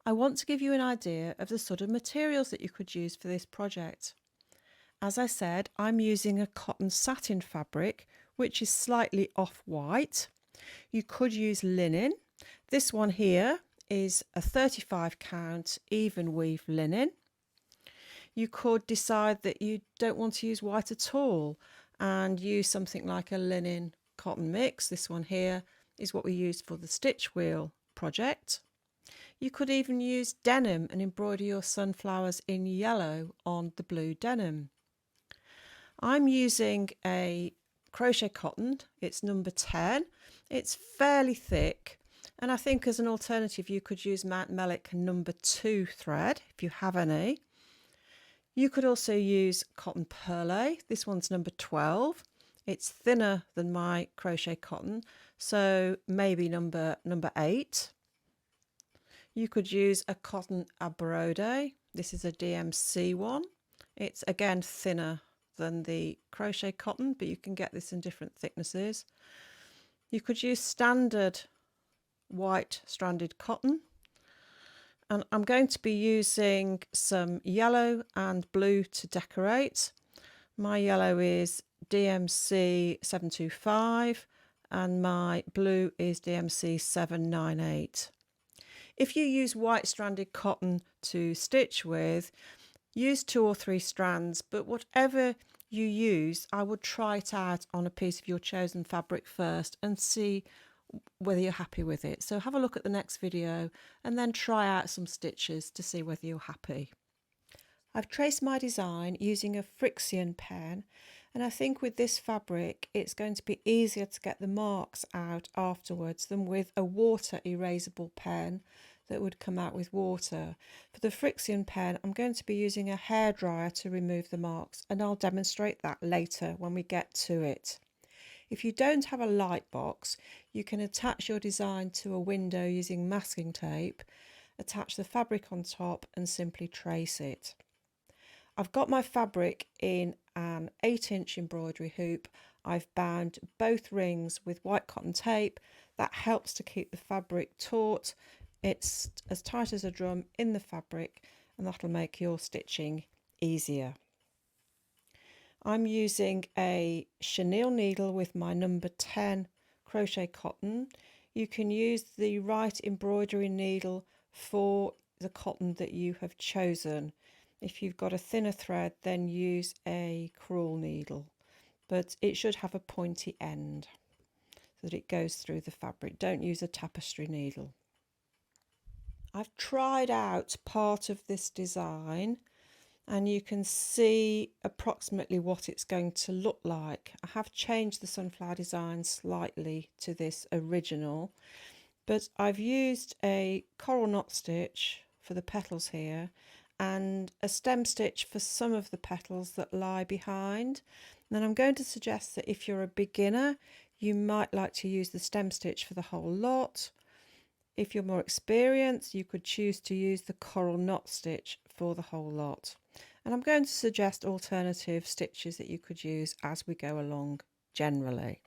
I want to give you an idea of the sort of materials that you could use for this project. As I said, I'm using a cotton satin fabric, which is slightly off-white. You could use linen. This one here is a 35 count even weave linen. You could decide that you don't want to use white at all and use something like a linen cotton mix. This one here is what we used for the stitch wheel project. You could even use denim and embroider your sunflowers in yellow on the blue denim. I'm using a crochet cotton, it's number 10. It's fairly thick, and I think as an alternative you could use Mount Melick number 2 thread if you have any. You could also use cotton perle. This one's number 12. It's thinner than my crochet cotton, so maybe number 8. You could use a cotton abrode. This is a DMC one. It's again thinner than the crochet cotton, but you can get this in different thicknesses. You could use standard white stranded cotton. And I'm going to be using some yellow and blue to decorate. My yellow is DMC 725 and my blue is DMC 798. If you use white stranded cotton to stitch with, use 2 or 3 strands, but whatever you use, I would try it out on a piece of your chosen fabric first and see whether you're happy with it. So have a look at the next video and then try out some stitches to see whether you're happy. I've traced my design using a Frixion pen, and I think with this fabric it's going to be easier to get the marks out afterwards than with a water erasable pen that would come out with water. For the Frixion pen, I'm going to be using a hairdryer to remove the marks, and I'll demonstrate that later when we get to it. If you don't have a light box, you can attach your design to a window using masking tape, attach the fabric on top and simply trace it. I've got my fabric in an 8-inch embroidery hoop. I've bound both rings with white cotton tape. That helps to keep the fabric taut. It's as tight as a drum in the fabric, and that'll make your stitching easier. I'm using a chenille needle with my number 10 crochet cotton. You can use the right embroidery needle for the cotton that you have chosen. If you've got a thinner thread, then use a crewel needle, but it should have a pointy end so that it goes through the fabric. Don't use a tapestry needle. I've tried out part of this design and you can see approximately what it's going to look like. I have changed the sunflower design slightly to this original, but I've used a coral knot stitch for the petals here and a stem stitch for some of the petals that lie behind. And then I'm going to suggest that if you're a beginner, you might like to use the stem stitch for the whole lot. If you're more experienced, you could choose to use the coral knot stitch for the whole lot. And I'm going to suggest alternative stitches that you could use as we go along generally.